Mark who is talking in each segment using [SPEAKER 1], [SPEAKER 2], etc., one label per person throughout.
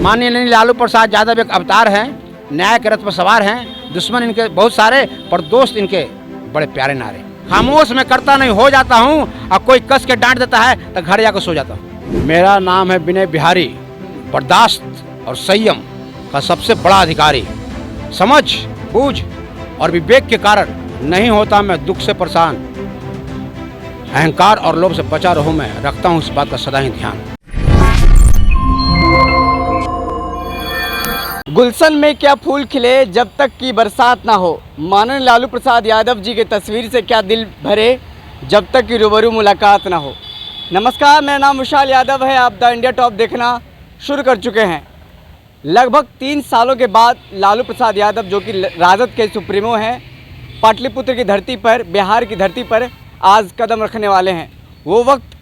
[SPEAKER 1] माननीय लालू प्रसाद यादव एक अवतार हैं, न्याय के रथ पर सवार हैं। दुश्मन इनके बहुत सारे पर दोस्त इनके बड़े प्यारे नारे। खामोश मैं करता नहीं हो जाता हूँ और कोई कस के डांट देता है तो घर जाकर सो जाता हूँ। मेरा नाम है विनय बिहारी, बर्दाश्त और संयम का सबसे बड़ा अधिकारी। समझ बूझ और विवेक के कारण नहीं होता मैं दुख से परेशान। अहंकार और लोभ से बचा रहूं मैं, रखता हूं इस बात का सदा ही ध्यान।
[SPEAKER 2] गुलशन में क्या फूल खिले जब तक कि बरसात ना हो। माननीय लालू प्रसाद यादव जी के तस्वीर से क्या दिल भरे जब तक कि रूबरू मुलाकात ना हो। नमस्कार, मेरा नाम विशाल यादव है। आप द इंडिया टॉप देखना शुरू कर चुके हैं। लगभग 3 सालों के बाद लालू प्रसाद यादव, जो कि राजद के सुप्रीमो हैं, पाटलिपुत्र की धरती पर, बिहार की धरती पर आज कदम रखने वाले हैं। वो वक्त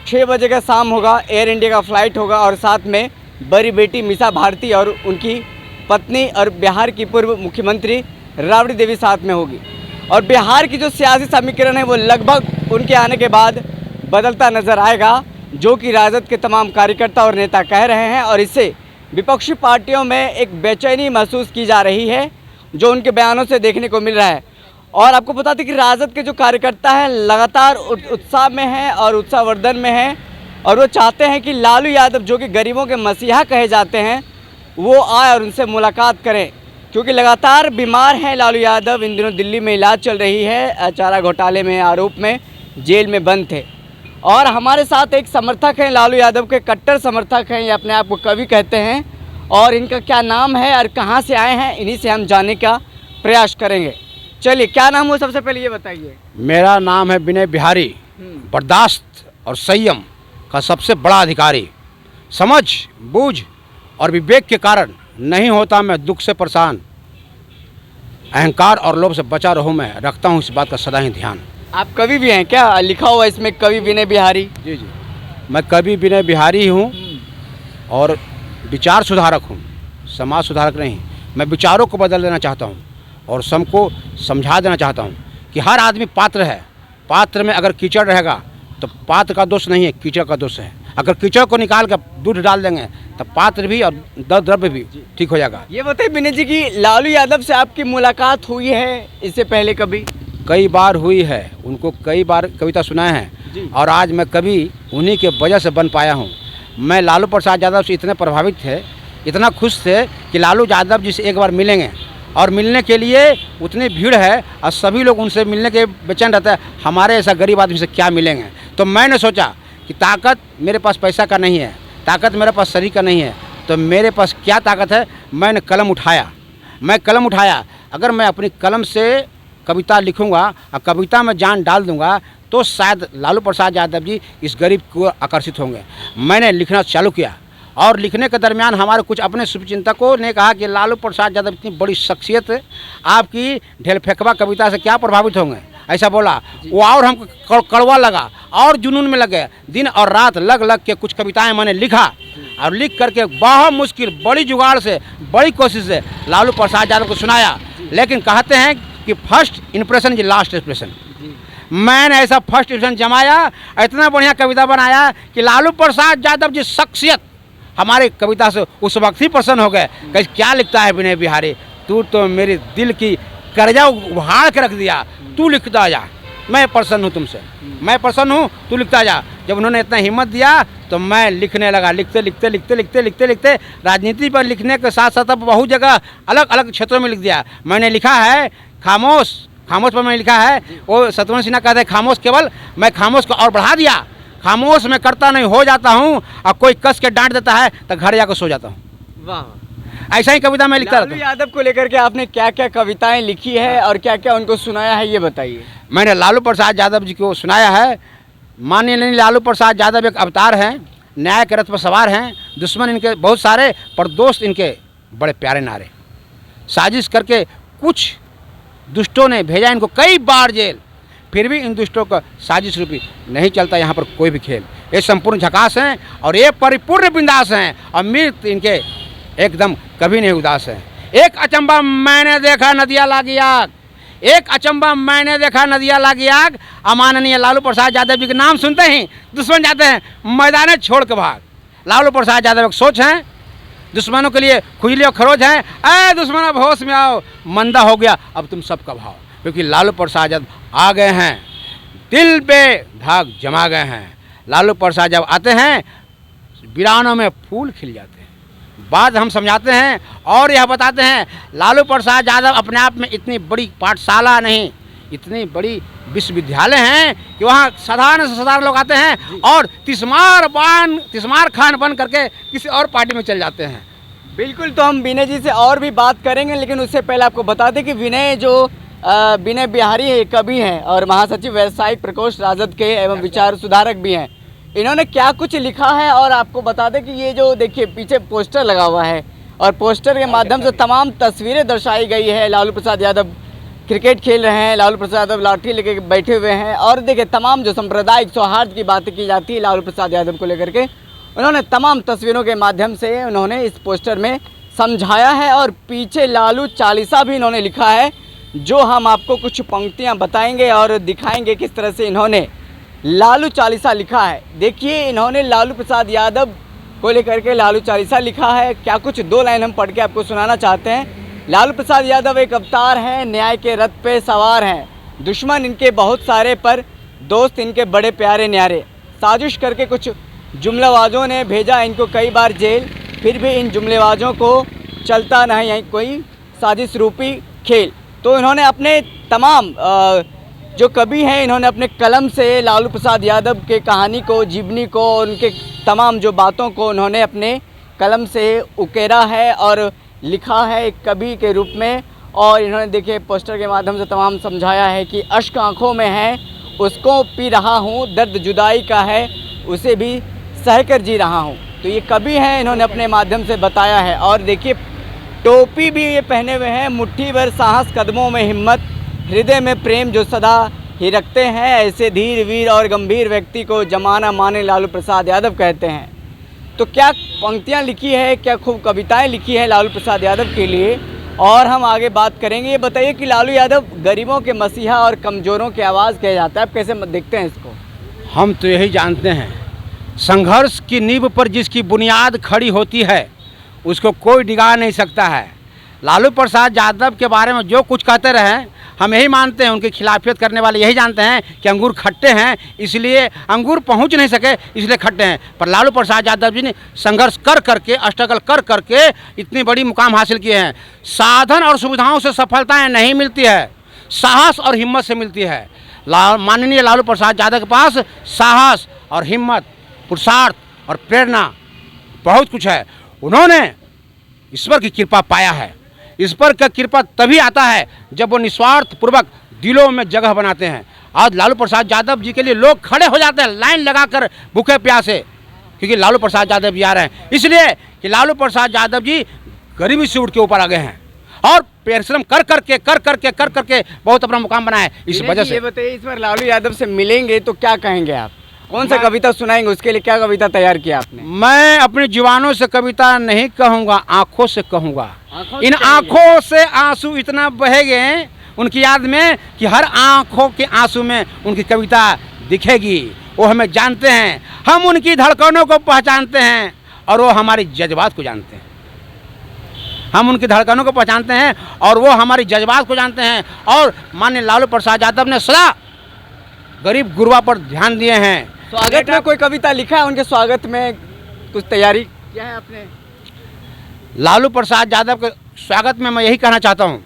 [SPEAKER 2] 6 बजे का शाम होगा, एयर इंडिया का फ़्लाइट होगा और साथ में बड़ी बेटी मीसा भारती और उनकी पत्नी और बिहार की पूर्व मुख्यमंत्री राबड़ी देवी साथ में होगी। और बिहार की जो सियासी समीकरण है वो लगभग उनके आने के बाद बदलता नज़र आएगा, जो कि राजद के तमाम कार्यकर्ता और नेता कह रहे हैं। और इससे विपक्षी पार्टियों में एक बेचैनी महसूस की जा रही है, जो उनके बयानों से देखने को मिल रहा है। और आपको बता दें कि राजद के जो कार्यकर्ता हैं लगातार उत्साह में हैं और उत्साहवर्धन में हैं, और वो चाहते हैं कि लालू यादव, जो कि गरीबों के मसीहा कहे जाते हैं, वो आए और उनसे मुलाकात करें, क्योंकि लगातार बीमार हैं लालू यादव। इन दिनों दिल्ली में इलाज चल रही है, चारा घोटाले में आरोप में जेल में बंद थे। और हमारे साथ एक समर्थक हैं, लालू यादव के कट्टर समर्थक हैं, ये अपने आप को कवि कहते हैं। और इनका क्या नाम है और कहाँ से आए हैं, इन्हीं से हम जानने का प्रयास करेंगे। चलिए, क्या नाम हो सबसे पहले ये बताइए।
[SPEAKER 1] मेरा नाम है विनय बिहारी, बर्दाश्त और संयम का सबसे बड़ा अधिकारी। समझ बूझ और विवेक के कारण नहीं होता मैं दुख से परेशान। अहंकार और लोभ से बचा रहूं मैं, रखता हूं इस बात का सदा ही ध्यान।
[SPEAKER 2] आप कवि भी हैं क्या? लिखा हुआ इसमें कवि विनय बिहारी।
[SPEAKER 1] जी जी, मैं कवि विनय बिहारी हूं और विचार सुधारक हूं, समाज सुधारक नहीं। मैं विचारों को बदल देना चाहता हूं और सबको समझा देना चाहता हूं कि हर आदमी पात्र है। पात्र में अगर कीचड़ रहेगा तो पात्र का दोष नहीं है, कीचड़ का दोष है। अगर कीचड़ को निकाल कर दूध डाल देंगे तो पात्र भी और द्रव्य भी ठीक हो जाएगा।
[SPEAKER 2] ये बताइए विनय जी की लालू यादव से आपकी मुलाकात हुई है इससे पहले कभी?
[SPEAKER 1] कई बार हुई है, उनको कई बार कविता सुनाए हैं और आज मैं कभी उन्हीं के वजह से बन पाया हूँ। मैं लालू प्रसाद यादव से इतने प्रभावित थे, इतना खुश थे कि लालू यादव जी से एक बार मिलेंगे, और मिलने के लिए उतनी भीड़ है और सभी लोग उनसे मिलने के बेचैन रहते हैं। हमारे ऐसा गरीब आदमी से क्या मिलेंगे? तो मैंने सोचा कि ताकत मेरे पास पैसा का नहीं है, ताकत मेरे पास शरीर का नहीं है, तो मेरे पास क्या ताकत है? मैंने कलम उठाया। मैं कलम उठाया। अगर मैं अपनी कलम से कविता लिखूंगा और कविता में जान डाल दूंगा तो शायद लालू प्रसाद यादव जी इस गरीब को आकर्षित होंगे। मैंने लिखना चालू किया और लिखने के दरमियान हमारे कुछ अपने शुभचिंतकों ने कहा कि लालू प्रसाद यादव इतनी बड़ी शख्सियत, आपकी ढेल फेंकवा कविता से क्या प्रभावित होंगे, ऐसा बोला वो। और हमको कड़वा लगा और जुनून में लगे। दिन और रात लग लग के कुछ कविताएं मैंने लिखा और लिख करके बहुत मुश्किल, बड़ी जुगाड़ से, बड़ी कोशिश से लालू प्रसाद यादव को सुनाया। लेकिन कहते हैं कि first impression is last expression. मैंने ऐसा फर्स्ट इम्प्रेशन जमाया, इतना बढ़िया कविता बनाया कि लालू प्रसाद यादव जी शख्सियत हमारे कविता से उस वक्त ही प्रसन्न हो गए। कहीं क्या लिखता है विनय बिहारी, तू तो मेरे दिल की कर्जा उभाड़ के रख दिया, तू लिखता जा, मैं प्रसन्न हूँ तुमसे, मैं प्रसन्न हूँ, तू लिखता जा। जब उन्होंने इतना हिम्मत दिया तो मैं लिखने लगा। लिखते लिखते लिखते लिखते लिखते लिखते राजनीति पर लिखने के साथ साथ अब बहुत जगह अलग अलग क्षेत्रों में लिख दिया। मैंने लिखा है खामोश, खामोश पर मैंने लिखा है, वो शत्रुघ्न सिन्हा कहते हैं खामोश केवल, मैं खामोश को और बढ़ा दिया। खामोश मैं करता नहीं हो जाता हूँ और कोई कस के डांट देता है तो घर जाकर सो जाता हूँ।
[SPEAKER 2] वाह,
[SPEAKER 1] ऐसा ही कविता मैं लिखता रहता
[SPEAKER 2] लालू यादव को लेकर के आपने क्या क्या कविताएं लिखी है और क्या क्या उनको सुनाया है, ये बताइए।
[SPEAKER 1] मैंने लालू प्रसाद यादव जी को सुनाया है। माननीय लालू प्रसाद यादव एक अवतार हैं, न्याय के रथ पर सवार हैं। दुश्मन इनके बहुत सारे पर दोस्त इनके बड़े प्यारे नारे। साजिश करके कुछ दुष्टों ने भेजा इनको कई बार जेल, फिर भी इन दुष्टों का साजिश रूपी नहीं चलता यहाँ पर कोई भी खेल। ये संपूर्ण झकास हैं और ये परिपूर्ण बिंदास हैं और मृत इनके एकदम कभी नहीं उदास हैं। एक अचंबा मैंने देखा नदिया लागी आग, एक अचंबा मैंने देखा नदिया लागी आग। अमाननीय लालू प्रसाद यादव जी के नाम सुनते ही दुश्मन जाते हैं मैदान छोड़ के भाग। लालू प्रसाद यादव एक सोच हैं दुश्मनों के लिए खुजली और खरोज हैं। ऐ दुश्मन अब होश में आओ, मंदा हो गया अब तुम सबका भाव। क्योंकि लालू प्रसाद यादव आ गए हैं, दिल पे धाग जमा गए हैं। लालू प्रसाद जब आते हैं वीरानों में फूल खिल जाते हैं। बात हम समझाते हैं और यह बताते हैं, लालू प्रसाद यादव अपने आप में इतनी बड़ी पाठशाला नहीं, इतनी बड़ी विश्वविद्यालय हैं कि वहाँ साधारण से साधारण लोग आते हैं और तिस्मार खान बन करके किसी और पार्टी में चल जाते हैं।
[SPEAKER 2] बिल्कुल, तो हम विनय जी से और भी बात करेंगे, लेकिन उससे पहले आपको बता दें कि विनय बिहारी है, कवि हैं और महासचिव व्यावसायिक प्रकोष्ठ राजद के एवं विचार सुधारक भी हैं। इन्होंने क्या कुछ लिखा है और आपको बता दें कि ये जो देखिए पीछे पोस्टर लगा हुआ है और पोस्टर के माध्यम से तमाम तस्वीरें दर्शाई गई है। लालू प्रसाद यादव क्रिकेट खेल रहे हैं, लालू प्रसाद यादव लाठी लेके बैठे हुए हैं और देखिए तमाम जो सांप्रदायिक सौहार्द की बातें की जाती है लालू प्रसाद यादव को लेकर के, उन्होंने तमाम तस्वीरों के माध्यम से उन्होंने इस पोस्टर में समझाया है। और पीछे लालू चालीसा भी इन्होंने लिखा है, जो हम आपको कुछ पंक्तियां बताएंगे और दिखाएंगे किस तरह से इन्होंने लालू चालीसा लिखा है। देखिए इन्होंने लालू प्रसाद यादव को लेकर के लालू चालीसा लिखा है। क्या कुछ दो लाइन हम पढ़ के आपको सुनाना चाहते हैं। लालू प्रसाद यादव एक अवतार हैं, न्याय के रथ पे सवार हैं, दुश्मन इनके बहुत सारे पर दोस्त इनके बड़े प्यारे न्यारे, साजिश करके कुछ जुमलेबाजों ने भेजा इनको कई बार जेल, फिर भी इन जुमलेबाजों को चलता नहीं कोई साजिश रूपी खेल। तो इन्होंने अपने तमाम जो कवि हैं, इन्होंने अपने कलम से लालू प्रसाद यादव के कहानी को, जीवनी को, उनके तमाम जो बातों को उन्होंने अपने कलम से उकेरा है और लिखा है एक कवि के रूप में। और इन्होंने देखिए पोस्टर के माध्यम से तमाम समझाया है कि अश्क आँखों में है उसको पी रहा हूँ, दर्द जुदाई का है उसे भी सहकर जी रहा हूँ। तो ये कवि हैं, इन्होंने अपने माध्यम से बताया है। और देखिए टोपी भी ये पहने हुए हैं, मुट्ठी भर साहस कदमों में हिम्मत, हृदय में प्रेम जो सदा ही रखते हैं, ऐसे धीर वीर और गंभीर व्यक्ति को जमाना माने लालू प्रसाद यादव कहते हैं। तो क्या पंक्तियाँ लिखी है, क्या खूब कविताएं लिखी है लालू प्रसाद यादव के लिए, और हम आगे बात करेंगे। ये बताइए कि लालू यादव गरीबों के मसीहा और कमज़ोरों की आवाज़ कहा जाता है, आप कैसे देखते हैं इसको?
[SPEAKER 1] हम तो यही जानते हैं, संघर्ष की नींव पर जिसकी बुनियाद खड़ी होती है उसको कोई डिगा नहीं सकता है। लालू प्रसाद यादव के बारे में जो कुछ कहते रहे हम यही मानते हैं, उनकी खिलाफियत करने वाले यही जानते हैं कि अंगूर खट्टे हैं, इसलिए अंगूर पहुंच नहीं सके इसलिए खट्टे हैं। पर लालू प्रसाद यादव जी ने संघर्ष कर करके, स्ट्रगल कर करके इतनी बड़ी मुकाम हासिल किए हैं। साधन और सुविधाओं से सफलताएं नहीं मिलती है, साहस और हिम्मत से मिलती है। माननीय लालू प्रसाद यादव के पास साहस और हिम्मत, पुरुषार्थ और प्रेरणा बहुत कुछ है। उन्होंने ईश्वर की कृपा पाया है। ईश्वर का कृपा तभी आता है जब वो निस्वार्थ पूर्वक दिलों में जगह बनाते हैं। आज लालू प्रसाद यादव जी के लिए लोग खड़े हो जाते हैं लाइन लगाकर भूखे प्यासे, क्योंकि लालू प्रसाद यादव जी आ रहे हैं। इसलिए कि लालू प्रसाद यादव जी गरीबी से उठ के ऊपर आ गए हैं और परिश्रम कर करके बहुत अपना मुकाम बनाया है। इस वजह से
[SPEAKER 2] ये बताइए, इस बार लालू यादव से मिलेंगे तो क्या कहेंगे आप? कौन सा कविता सुनाएंगे? उसके लिए क्या कविता तैयार किया आपने?
[SPEAKER 1] मैं अपनी जुबानों से कविता नहीं कहूँगा, आँखों से कहूँगा। इन आँखों से आंसू इतना बहेंगे उनकी याद में कि हर आँखों के आंसू में उनकी कविता दिखेगी। वो हमें जानते हैं, हम उनकी धड़कनों को पहचानते हैं और वो हमारी जज्बात को जानते हैं। हम उनकी धड़कनों को पहचानते हैं और वो हमारी जज्बात को जानते हैं। और माननीय लालू प्रसाद यादव ने सदा गरीब गुरबा पर ध्यान दिए हैं।
[SPEAKER 2] स्वागत में कोई कविता लिखा है? उनके स्वागत में कुछ तैयारी किया है आपने?
[SPEAKER 1] लालू प्रसाद यादव के स्वागत में मैं यही कहना चाहता हूँ,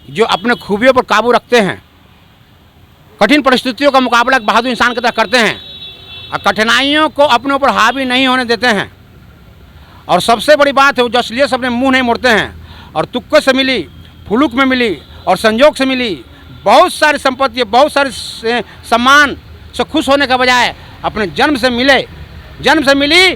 [SPEAKER 1] जो अपने खूबियों पर काबू रखते हैं, कठिन परिस्थितियों का मुकाबला एक बहादुर इंसान की तरह करते हैं और कठिनाइयों को अपने ऊपर हावी नहीं होने देते हैं। और सबसे बड़ी बात है, वो जसलियत से अपने मुँह नहीं मोड़ते हैं। और तुक्के से मिली, फुलुक में मिली और संजोग से मिली बहुत सारी संपत्ति, बहुत सारे सम्मान से खुश होने का बजाय अपने जन्म से मिली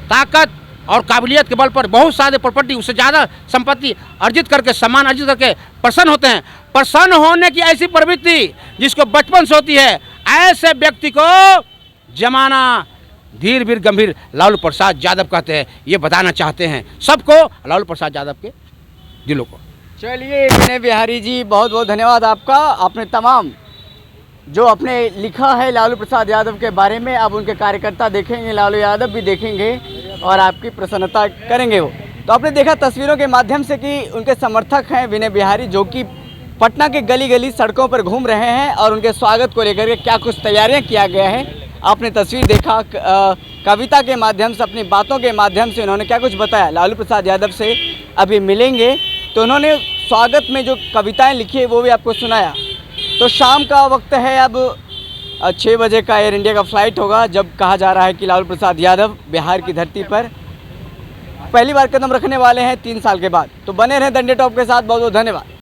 [SPEAKER 1] ताकत और काबिलियत के बल पर बहुत सारे प्रॉपर्टी, उससे ज़्यादा संपत्ति अर्जित करके, सम्मान अर्जित करके प्रसन्न होते हैं। प्रसन्न होने की ऐसी प्रवृत्ति जिसको बचपन से होती है, ऐसे व्यक्ति को जमाना धीर वीर गंभीर लालू प्रसाद यादव कहते हैं। ये बताना चाहते हैं सबको, लालू प्रसाद यादव के दिलों को।
[SPEAKER 2] चलिए विनय बिहारी जी, बहुत बहुत धन्यवाद आपका। आपने तमाम जो आपने लिखा है लालू प्रसाद यादव के बारे में, अब उनके कार्यकर्ता देखेंगे, लालू यादव भी देखेंगे और आपकी प्रसन्नता करेंगे वो। तो आपने देखा तस्वीरों के माध्यम से कि उनके समर्थक हैं विनय बिहारी, जो कि पटना के गली गली सड़कों पर घूम रहे हैं और उनके स्वागत को लेकर के क्या कुछ तैयारियां किया गया है आपने तस्वीर देखा। कविता के माध्यम से, अपनी बातों के माध्यम से उन्होंने क्या कुछ बताया। लालू प्रसाद यादव से अभी मिलेंगे तो उन्होंने स्वागत में जो कविताएं लिखी है वो भी आपको सुनाया। तो शाम का वक्त है, अब 6 बजे का एयर इंडिया का फ्लाइट होगा, जब कहा जा रहा है कि लालू प्रसाद यादव बिहार की धरती पर पहली बार कदम रखने वाले हैं 3 साल के बाद। तो बने रहें डंडे टॉप के साथ। बहुत बहुत धन्यवाद।